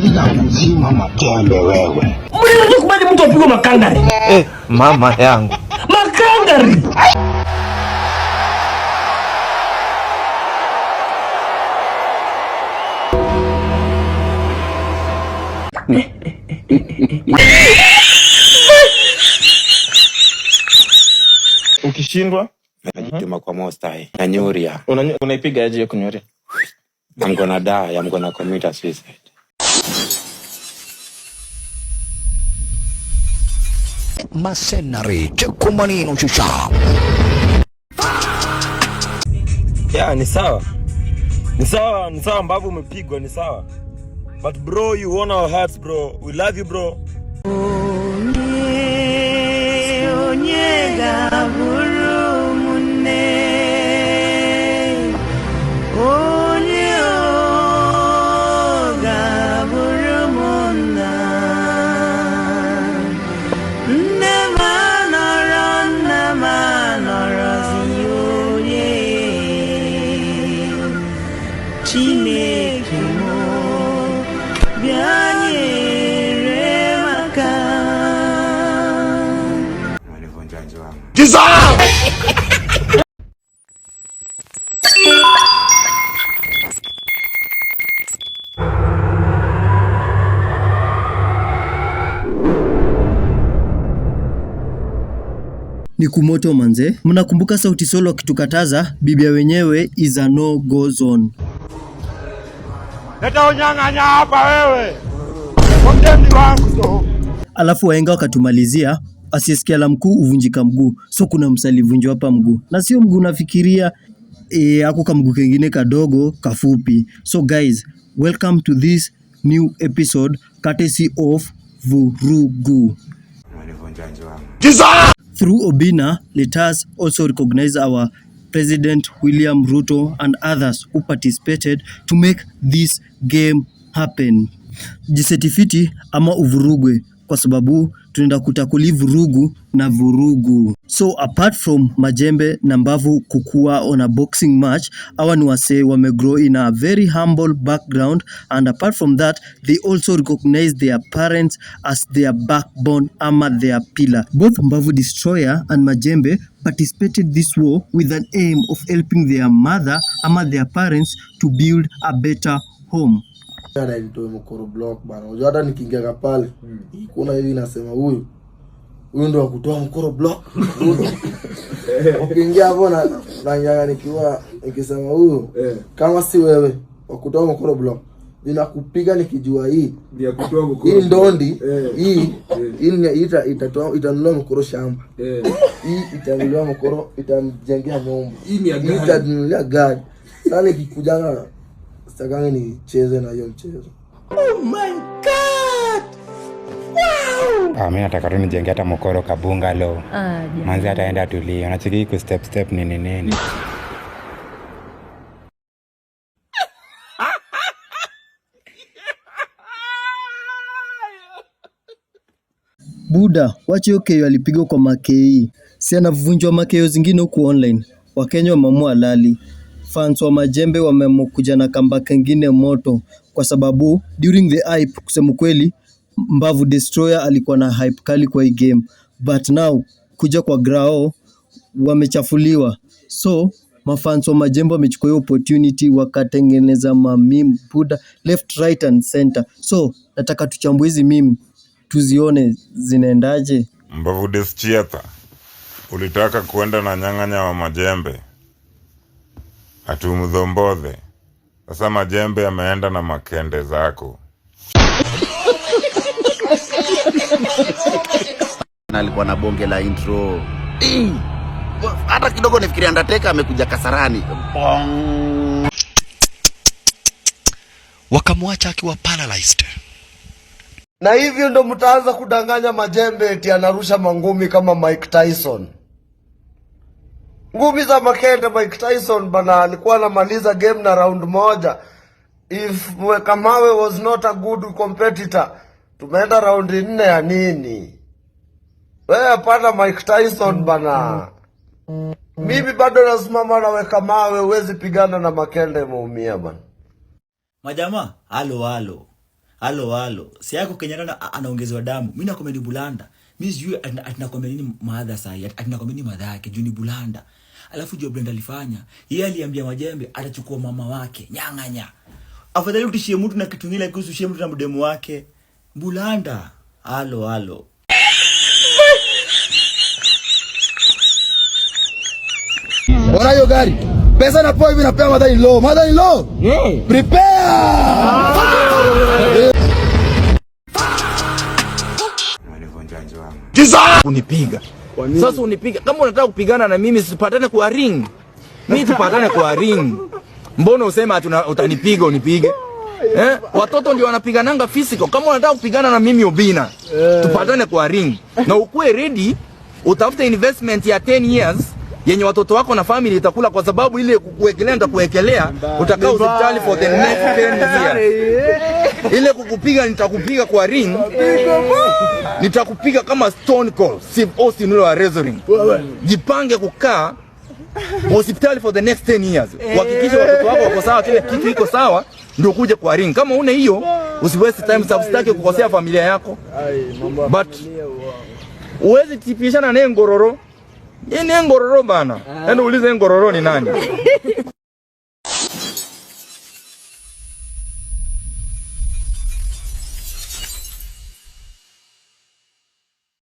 Ninakuzima majembe wewe. Mbona kubali mtu apigwe makangari? Mama yangu. Makangari. Ukishindwa najituma kwa Mostai na Nyuria. Unaipiga aje ya kunyuria? I'm gonna die. I'm gonna commit a suicide. Mercenary Chekumanino Shisha. Yeah, ni sawa. Ni sawa mbavu umepigwa ni sawa. But bro, you won our hearts bro. We love you bro. Ni kumoto manze. Mnakumbuka Sauti Sol wakitukataza bibia wenyewe is a no go zone. Leta unyang'anya hapa wewe. Mtemi wangu to. Alafu wahenga wakatumalizia asiyesikia la mkuu uvunjika mguu. So kuna msalivunjwa hapa mguu. Na sio mguu nafikiria ako kama mguu kingine kadogo kafupi. So guys, welcome to this new episode courtesy of Vurugu. Through Obina, let us also recognize our President William Ruto and others who participated to make this game happen. Jisetifiti ama uvurugwe kwa sababu tunaenda kutakuli vurugu na vurugu. So apart from majembe na mbavu kukua on a boxing match, hawa ni wase wamegrow in a very humble background, and apart from that they also recognize their parents as their backbone ama their pillar. Both Mbavu Destroyer and Majembe participated this war with an aim of helping their mother ama their parents to build a better home. Nitoe mkoro block bana. Unajua hata nikiingia pale kuna hivi nasema huyu ndo wa kutoa mkoro block. Ukiingia hapo na nyanga nikiwa nikisema huyu kama si wewe wa kutoa mkoro block ninakupiga nikijua hii ndio kutoa mkoro. Hii ndondi hii itanunua mkoro shamba. Hii itanunulia mkoro itamjengea nyumba. Hii itanunulia gari. Sasa nikikujana sitakangi nicheze na hiyo mchezo. Oh my god! Wow! Mimi nataka tu nijenge hata mkoro kabunga lo. Manzi ataenda tulia. Unachiki ku step nini. Buda, wache okay alipigwa kwa makei. Si anavunjwa makeo zingine huku online. Wakenya wamamua lali. Fans wa Majembe wamekuja na kamba kengine moto kwa sababu during the hype kusema kweli Mbavu Destroyer alikuwa na hype kali kwa hii game, but now kuja kwa grao wamechafuliwa. So mafans wa Majembe wamechukua hiyo opportunity wakatengeneza meme Buda left right and center. So nataka tuchambue hizi meme tuzione zinaendaje. Mbavu Destroyer ulitaka kuenda na nyang'anya wa Majembe atumdhombodhe. Sasa Majembe yameenda na makende zako. Na alikuwa na bonge la intro. Hata kidogo nifikiria Undertaker amekuja Kasarani. Wakamwacha akiwa paralyzed. Na hivyo ndo mtaanza kudanganya Majembe eti anarusha mangumi kama Mike Tyson. Ngumi za makende Mike Tyson bana alikuwa anamaliza game na round moja. If Kamawe was not a good competitor, tumeenda round 4 ya nini? Wewe hapana Mike Tyson bana. Mimi bado nasimama na Kamawe, huwezi pigana na makende muumia bana. Majama, halo. Halo. Si yako Kenyatta anaongezewa damu. Mimi nakwambia ni Bulanda. Mimi sijui atinakwambia nini madha sahi. Atinakwambia nini madha yake juu ni Bulanda. Alafu Joe Brenda alifanya. Yeye aliambia Majembe atachukua mama wake. Nyang'anya. Afadhali utishie mtu na kitu kingine kuhusu ushie mtu na mdemu wake. Bulanda. Halo. Ona hiyo gari. Pesa na poa hivi napea mother-in-law. Mother-in-law. Prepare. Unipiga. Sasa unipiga. Kama unataka kupigana na mimi sipatane kwa ring. Mimi tupatane kwa ring. Mbona usema utanipiga unipige? Watoto ndio wanapigananga physical. Kama unataka kupigana na mimi Obina, tupatane kwa ring. Na ukue ready, utafute investment ya 10 years yenye watoto wako na family itakula, kwa sababu ile kukuwekelea nitakuwekelea, utakaa hospitali for the next 10 years. Ile kukupiga nitakupiga kwa ring. Nitakupiga kama Stone Cold, Steve Austin ule wa wrestling. Jipange kukaa hospitali for the next 10 years. Hakikisha watoto wako wako sawa, kile kitu iko sawa, ndio kuja kwa ring. Kama una hiyo, usiwaste time, substake kukosea familia yako. But uwezi tipishana na ngororo. Yeye ni ngororo bana. Yaani ulize ngororo ni nani?